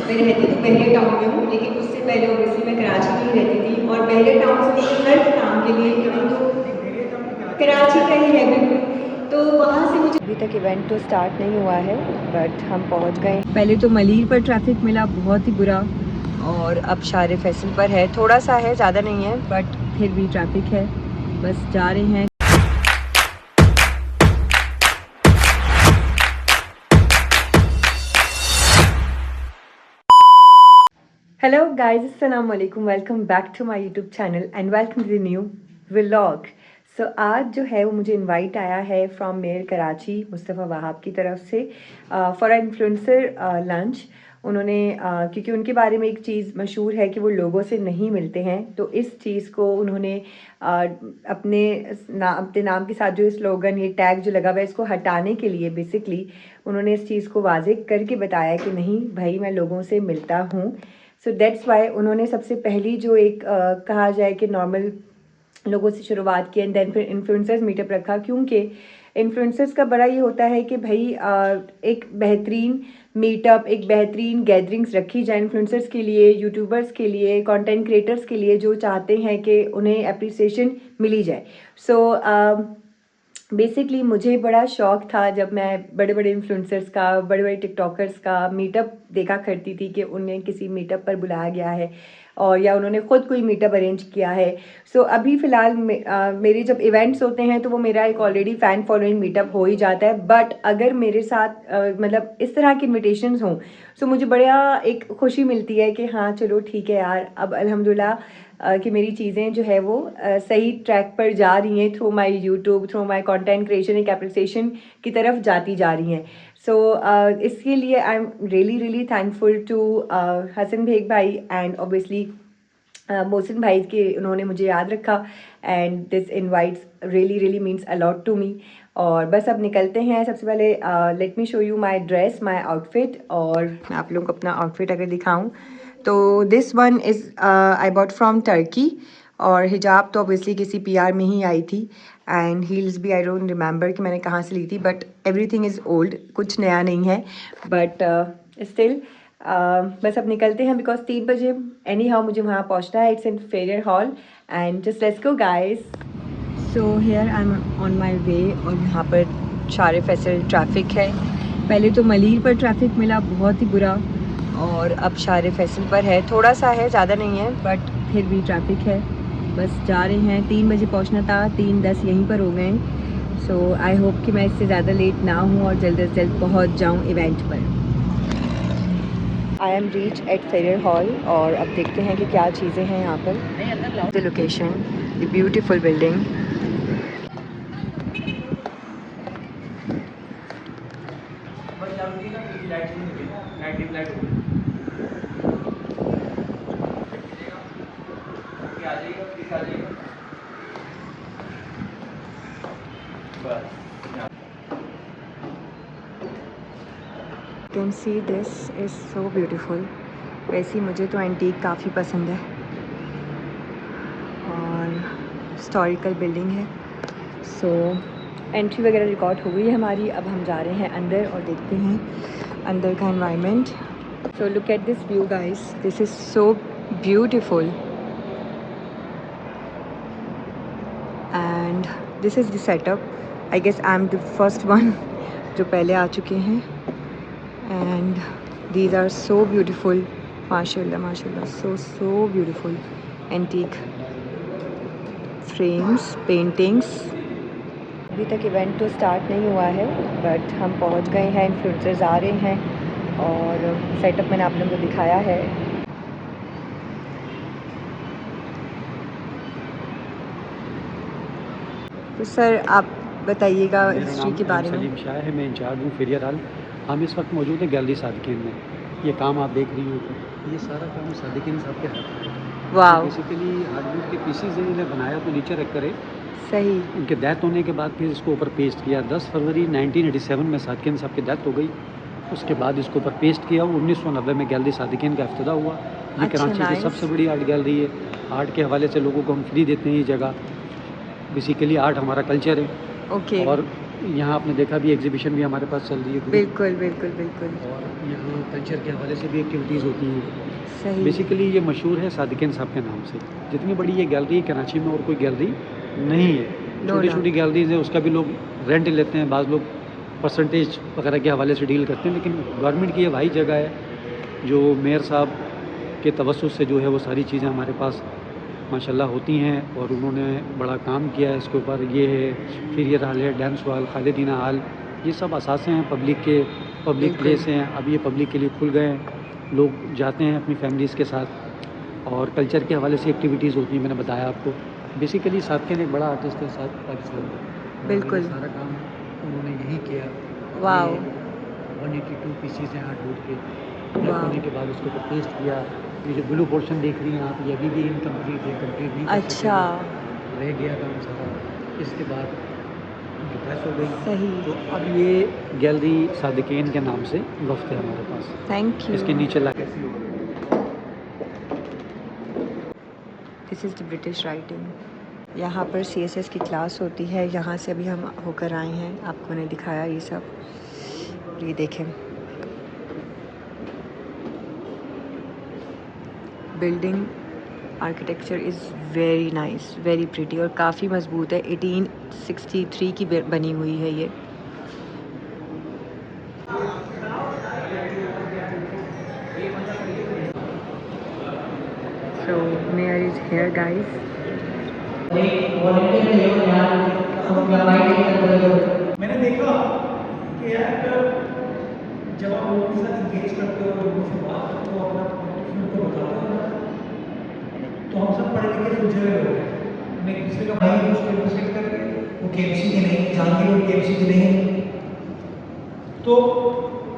मैं रहती तो बहरिया टाउन में हूँ, लेकिन उससे पहले ओबियसली मैं कराची में ही रहती थी और बहरिया टाउन से मुझे हर काम के लिए तो कराची का ही है बिल्कुल। तो वहाँ से मुझे अभी तक इवेंट तो स्टार्ट नहीं हुआ है, बट हम पहुँच गए। पहले तो मलीर पर ट्रैफिक मिला बहुत ही बुरा, और अब शारे फैसल पर है, थोड़ा सा है, ज़्यादा नहीं है, बट फिर भी ट्रैफिक है। बस जा रहे हैं। हेलो गाइस, अस्सलाम वालेकुम, welcome back to my YouTube channel and welcome to the new vlog. So आज जो है वो मुझे इनवाइट आया है फ्रॉम मेयर कराची मुस्तफ़ा वहाब की तरफ से फॉर इन्फ्लुएंसर लंच। उन्होंने क्योंकि उनके बारे में एक चीज़ मशहूर है कि वो लोगों से नहीं मिलते हैं, तो इस चीज़ को उन्होंने अपने नाम के साथ जो स्लोगन, ये टैग जो लगा हुआ है, इसको हटाने के लिए बेसिकली उन्होंने इस चीज़ को वाज़ेह करके बताया कि नहीं भाई, मैं लोगों से मिलता हूँ। सो दैट्स वाई उन्होंने सबसे पहली जो एक कहा जाए कि नॉर्मल लोगों से शुरुआत की एंड देन फिर इन्फ्लुएंसर्स मीटअप रखा, क्योंकि इन्फ्लुएंसर्स का बड़ा ये होता है कि भाई एक बेहतरीन मीटअप, एक बेहतरीन गैदरिंग्स रखी जाए इन्फ्लुएंसर्स के लिए, यूट्यूबर्स के लिए, कंटेंट क्रिएटर्स के लिए, जो चाहते हैं कि उन्हें अप्रिसिएशन मिली जाए। सो बेसिकली मुझे बड़ा शौक़ था जब मैं बड़े बड़े इन्फ्लुएंसर्स का, बड़े बड़े टिकटॉकर्स का मीटअप देखा करती थी कि उन्हें किसी मीटअप पर बुलाया गया है और या उन्होंने ख़ुद कोई मीटअप अरेंज किया है। सो अभी फ़िलहाल मेरे जब इवेंट्स होते हैं तो वो मेरा एक ऑलरेडी फ़ैन फॉलोइंग मीटअप हो ही जाता है, बट अगर मेरे साथ मतलब इस तरह के इन्विटेशंस हों, सो मुझे बड़ा एक खुशी मिलती है कि हाँ चलो ठीक है यार, अब अल्हम्दुलिल्लाह कि मेरी चीज़ें जो है वो सही ट्रैक पर जा रही हैं, through my YouTube, through my content creation, एक एप्रिसिएशन की तरफ जाती जा रही हैं। सो इसके लिए I am really thankful to Hasan Baig भाई एंड ऑब्वियसली मोहसिन भाई के, उन्होंने मुझे याद रखा and this invites really means a lot to me. और बस अब निकलते हैं। सबसे पहले let me show you my dress, my outfit, और मैं आप लोगों को अपना आउटफिट अगर दिखाऊं तो this one is I bought from Turkey, और हिजाब तो ऑब्वियसली किसी पीआर में ही आई थी, एंड हील्स भी आई डोंट रिमेंबर कि मैंने कहाँ से ली थी, बट एवरीथिंग इज़ ओल्ड, कुछ नया नहीं है, बट स्टिल बस अब निकलते हैं बिकॉज 3 बजे एनी हाउ मुझे वहाँ पहुँचना है। It's in Frere Hall and just let's go guys. So here I am on my way, और यहाँ पर शारे फैसल ट्रैफिक है। पहले तो मलीर पर ट्रैफिक मिला बहुत ही बुरा, और अब शारे फैसल पर है, थोड़ा सा है, ज़्यादा नहीं है, बट फिर भी ट्रैफिक है। बस जा रहे हैं, 3 बजे पहुँचना था, 3:10 यहीं पर हो गए। सो आई होप कि मैं इससे ज़्यादा लेट ना हूँ और जल्द से जल्द पहुँच जाऊँ इवेंट पर। I am reach at Frere Hall, और अब देखते हैं कि क्या चीज़ें हैं यहाँ पर। The location, the beautiful building. Can see this is so beautiful. वैसे मुझे तो एंटीक काफ़ी पसंद है, और हिस्टोरिकल बिल्डिंग है। सो एंट्री वगैरह रिकॉर्ड हो गई है हमारी। अब हम जा रहे हैं अंदर और देखते हैं अंदर का environment. So look at this view guys, this is so beautiful and this is the setup. I guess I am the first one जो पहले आ चुके हैं, and these are so beautiful, mashallah, so beautiful antique frames, paintings। अभी तक event तो start नहीं हुआ है, बट हम पहुंच गए हैं, इन्फ्लुएंसर्स आ रहे हैं और सेटअप मैंने आप लोगों को दिखाया है। तो सर आप बताइएगा हिस्ट्री के बारे में। सलीम शाह है, मैं इंचार्ज हूँ फेरियर हॉल। हम इस वक्त मौजूद हैं गैलरी सादिकीन में। ये काम आप देख रही हो, ये सारा काम सादिकीन साहब के हाथ है। वाह, बेसिकली हार्डवुड के पीसीज हैं, इन्हें बनाया तो नीचे रख कर सही। उनके डेथ होने के बाद फिर इसको ऊपर पेस्ट किया। 10 फरवरी 1987 में सादिकीन साहब की डेथ हो गई। उसके बाद इसको ऊपर पेस्ट किया। 1990 में गैलरी सादिकीन का इफ्तिदा हुआ। ये कराची की सबसे बड़ी आर्ट गैलरी है। आर्ट के हवाले से लोगों को हम फ्री देते हैं ये जगह। बेसिकली आर्ट हमारा कल्चर है। ओके। और यहाँ आपने देखा भी एग्जीबिशन भी हमारे पास चल रही है। बिल्कुल बिल्कुल बिल्कुल। और यहाँ कल्चर के हवाले से भी एक्टिविटीज़ होती हैं। सही। बेसिकली ये मशहूर है सादिकीन साहब के नाम से। जितनी बड़ी ये गैलरी है कराची में और कोई गैलरी नहीं है। छोटी छोटी गैलरीज हैं, उसका भी लोग रेंट लेते हैं, बाज़ लोग परसेंटेज वगैरह के हवाले से डील करते हैं, लेकिन गवर्नमेंट की ये वही जगह है जो मेयर साहब के तवज्जुह से जो है वो सारी चीज़ें हमारे पास माशाल्लाह होती हैं और उन्होंने बड़ा काम किया है इसके ऊपर। ये है, फिर ये हाल है डांस हॉल, खालिदीना हॉल, ये सब असासे हैं पब्लिक के, पब्लिक प्लेस हैं। अब ये पब्लिक के लिए खुल गए हैं, लोग जाते हैं अपनी फैमिलीज़ के साथ और कल्चर के हवाले से एक्टिविटीज़ होती हैं। मैंने बताया आपको बेसिकली सादकिन एक बड़ा आर्टिस्ट है साथ पाकिस्तान में। बिल्कुल। सारा काम उन्होंने यही किया। वाओ। 182 पीसीज हैं आर्टवुड के, कलेक्ट होने के बाद उसको पेस्ट किया। ये जो ब्लू पोर्शन देख रही हैं आप, ये अभी भी इनकम्प्लीट है, कंप्लीट नहीं कर सके, अच्छा। रह गया काम सारा। इसके बाद उनकी प्रेस हो गई। सही। तो अब ये गैलरी सादिकीन के नाम से वक्त है हमारे पास। Thank you. इसके नीचे ला this is the British writing. यहाँ पर CSS की क्लास होती है, यहाँ से अभी हम होकर आए हैं, आपको मैंने दिखाया ये सब। ये देखें, building architecture is very nice, very pretty और काफ़ी मजबूत है। 1863 की बनी हुई है ये। So Mayor is here, guys. मैंने देखा कि यार जब आप लोगों के साथ इंगेज करते हो, लोगों से बात करते हो, अपना उनको बताते हो, तो हम सब पढ़े लिखे सुलझे हुए लोग हैं। हम एक दूसरे का भाई उसको रिप्रेजेंट करके, वो KMC के नहीं, जानती हो KMC के नहीं, तो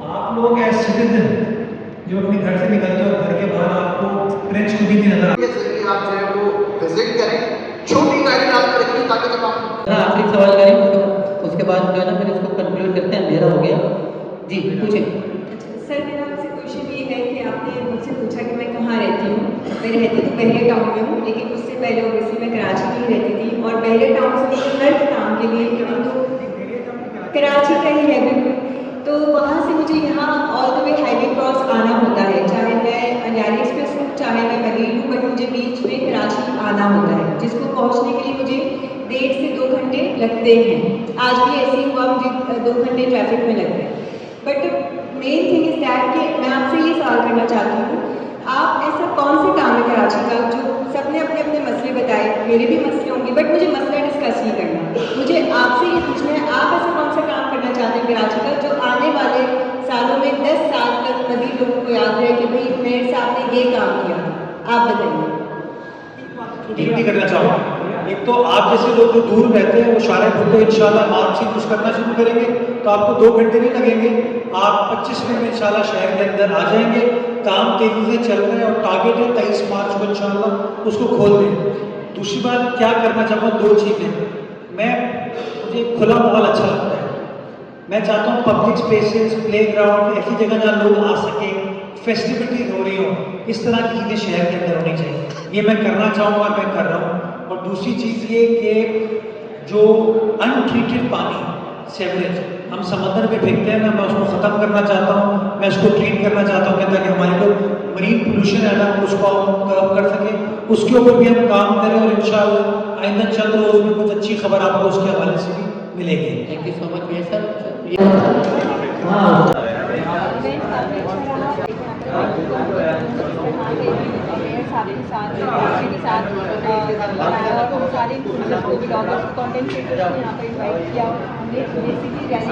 आप लोग एज सिटीजन जो अपने घर से निकलते हो, घर के बाहर आपको ट्रेंच खुद ही नजर आती है। आप जो है वो विजिट करें, छोटी गाइड आप रखिए ताकि जब आप आखिरी सवाल करें उसके बाद जो है ना फिर इसको कंक्लूड करते हैं, अंधेरा हो गया। जी पूछें। सर मेरा आपसे क्वेश्चन ये है कि आपने मुझसे पूछा कि मैं कहाँ रहती हूँ। मैं रहती तो बहरे टाउन में हूँ, लेकिन उससे पहले ओबियसली मैं कराची में ही रहती थी और बहरे टाउन से मुझे हर काम के लिए तो कराची का ही है बिल्कुल, तो वहाँ से मुझे यहाँ all the way highway cross आना होता है, चाहे मैं अंजारी एक्सप्रेस हूँ चाहे मैं मदीर हूँ, बट मुझे बीच में कराची आना होता है, जिसको पहुँचने के लिए मुझे 1.5 से 2 घंटे लगते हैं। आज भी ऐसे ही हुआ, मुझे 2 घंटे ट्रैफिक में लग गए। But main thing is that कि मैं आपसे ये सवाल करना चाहती हूँ, आप ऐसा कौन सा काम है कराची का जो सबने अपने अपने मसले बताए, मेरे भी मसले होंगे बट मुझे मसला डिस्कस नहीं करना, मुझे आपसे ये पूछना है आप ऐसा कौन सा काम करना चाहते हैं कराची का जो आने वाले सालों में 10 साल तक मज़ीद लोगों को याद रहे कि भाई मेरे साहब ने ये काम किया। आप बताइए। ड्यूटी करना चाहूँगा। एक तो आप जैसे लोग जो दूर रहते हैं वो शायद उनको इंशाल्लाह आपसे यूज़ करना शुरू करेंगे तो आपको 2 घंटे नहीं लगेंगे, आप 25 मिनट में इंशाल्लाह शहर के अंदर आ जाएंगे। काम तेजी से चल रहे हैं और टारगेट है 23 मार्च को इंशाल्लाह उसको खोल दें। दूसरी बात क्या करना चाहूँगा, 2 चीज़ें। मुझे खुला माहौल अच्छा लगता है, मैं चाहता हूँ पब्लिक स्पेसेस, प्लेग्राउंड, ऐसी जगह जहाँ लोग आ सकें, फेस्टिविटीज हो रही हो, इस तरह की चीज़ें शहर के अंदर होनी चाहिए। ये मैं करना चाहूँगा, मैं कर रहा हूँ। और दूसरी चीज़ ये कि जो अनट्रीटेड पानी सेवरेज हम समंदर में फेंकते हैं ना, मैं उसको ख़त्म करना चाहता हूँ, मैं उसको ट्रीट करना चाहता हूँ ताकि हमारे लोग मरीन पोल्यूशन है ना उसको हम कम कर सकें, उसके ऊपर भी हम काम करें और इंशाअल्लाह आइंदा चंद रोज़ में कुछ अच्छी खबर आपको उसके हवाले से भी मिलेगी। थैंक यू सो मच भैया सर। सारे ब्लॉगर्स कंटेंट क्रिएटर्स को यहाँ पर इन्वाइट किया, हमने बेसिकली रैली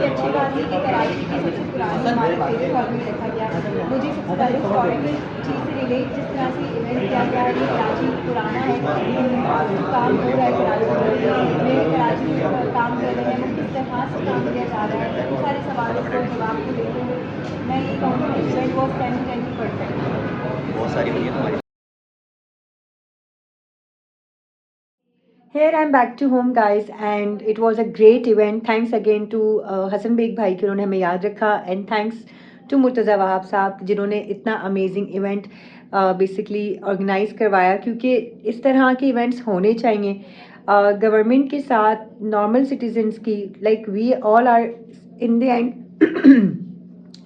अच्छी बात है कि कराची की सबसे पुरानी इमारत फेस हॉल में रखा गया। मुझे सबसे पहले हिस्टोरिकल चीज़ से रिलेट जिस तरह से इवेंट किया गया है, कराची पुराना है, काम हो रहा है कराची में, कराची में काम कर रहे हैं, किस तरह से काम किया जा रहा है, इन सारे सवालों को जवाब को लेते हुए मैं ये कहूँगी इवेंट वॉज 10 to 20%। बहुत सारी हुई है हमारी। Here I'm back to home, guys, and it was a great event. Thanks again to Hassan Beg भाई कि उन्होंने हमें याद रखा, and thanks to Murtaza Wahab Sahab, जिन्होंने इतना अमेजिंग इवेंट बेसिकली ऑर्गेनाइज़ करवाया, क्योंकि इस तरह के इवेंट्स होने चाहिए गवर्नमेंट के साथ नॉर्मल सिटीजन्स की, like we all are in the end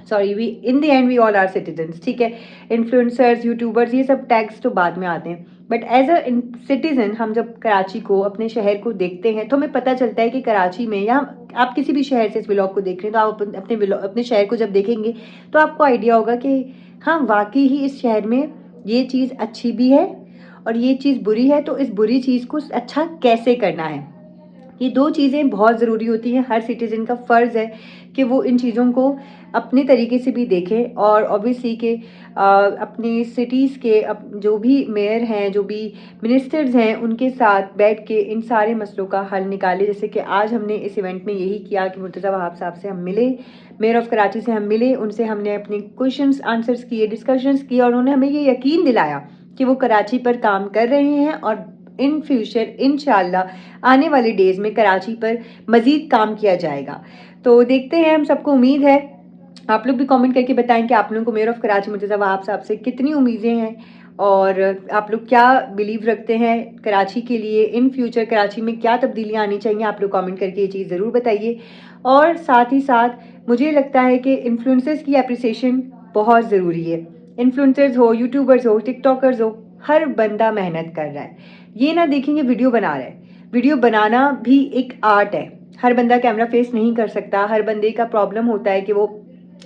sorry in the end we all are citizens, ठीक है। इन्फ्लुएंसर्स, यूट्यूबर्स, ये सब टैग्स तो बाद में आते हैं, बट एज अ सिटीज़न हम जब कराची को, अपने शहर को देखते हैं तो हमें पता चलता है कि कराची में, या आप किसी भी शहर से इस व्लॉग को देख रहे हैं तो आप अपने शहर को जब देखेंगे तो आपको आइडिया होगा कि हाँ वाकई ही इस शहर में ये चीज़ अच्छी भी है और ये चीज़ बुरी है, तो इस बुरी चीज़ को अच्छा कैसे करना है। ये दो चीज़ें बहुत ज़रूरी होती हैं। हर सिटीज़न का फ़र्ज़ है कि वो इन चीज़ों को अपने तरीके से भी देखें, और ऑब्वियसली कि अपनी सिटीज़ के जो भी मेयर हैं, जो भी मिनिस्टर्स हैं, उनके साथ बैठ के इन सारे मसलों का हल निकालें। जैसे कि आज हमने इस इवेंट में यही किया कि मुर्तज़ा वहाब साहब से हम मिले, मेयर ऑफ़ कराची से हम मिले, उनसे हमने अपने क्वेश्चंस आंसर्स किए, डिस्कशंस किए, और उन्होंने हमें ये यकीन दिलाया कि वो कराची पर काम कर रहे हैं और इन फ्यूचर इंशाल्लाह आने वाले डेज़ में कराची पर मज़ीद काम किया जाएगा। तो देखते हैं, हम सबको उम्मीद है। आप लोग भी कमेंट करके बताएं कि आप लोगों को मेयर ऑफ़ कराची मुर्तज़ा वहाब साहब से कितनी उम्मीदें हैं, और आप लोग क्या बिलीव रखते हैं कराची के लिए, इन फ्यूचर कराची में क्या तब्दीलियाँ आनी चाहिए। आप लोग कमेंट करके ये चीज़ ज़रूर बताइए। और साथ ही साथ मुझे लगता है कि इन्फ्लुएंसर्स की अप्रिसिएशन बहुत ज़रूरी है। इन्फ्लुएंसर्स हो, यूट्यूबर्स हो, टिकटॉकर्स हो, हर बंदा मेहनत कर रहा है। ये ना देखेंगे वीडियो बना रहा है, वीडियो बनाना भी एक आर्ट है। हर बंदा कैमरा फेस नहीं कर सकता, हर बंदे का प्रॉब्लम होता है कि वो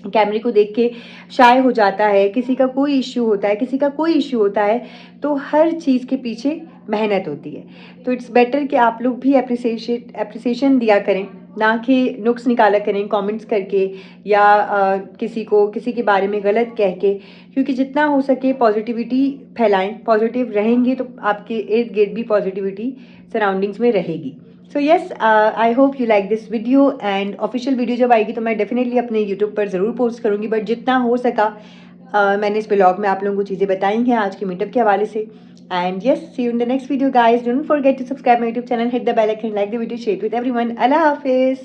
कैमरे को देख के शाय हो जाता है, किसी का कोई इश्यू होता है, किसी का कोई इश्यू होता है, तो हर चीज़ के पीछे मेहनत होती है। तो इट्स बेटर कि आप लोग भी अप्रिसिएशन दिया करें, ना कि नुक्स निकाला करें कमेंट्स करके, या किसी के बारे में गलत कह के, क्योंकि जितना हो सके पॉजिटिविटी फैलाएं। पॉजिटिव रहेंगे तो आपके इर्द गिर्द भी पॉजिटिविटी सराउंडिंग्स में रहेगी। So yes, I hope you like this video, and official video जब आएगी तो मैं डेफिनेटली अपने यूट्यूब पर ज़रूर पोस्ट करूँगी, बट जितना हो सका मैंने इस ब्लॉग में आप लोगों को चीज़ें बताई हैं आज के मीटअप के हवाले से। And yes, see you in the next video guys. Don't forget to subscribe my YouTube channel, hit the bell icon, like the video, share with everyone. अल्लाह हाफिज़।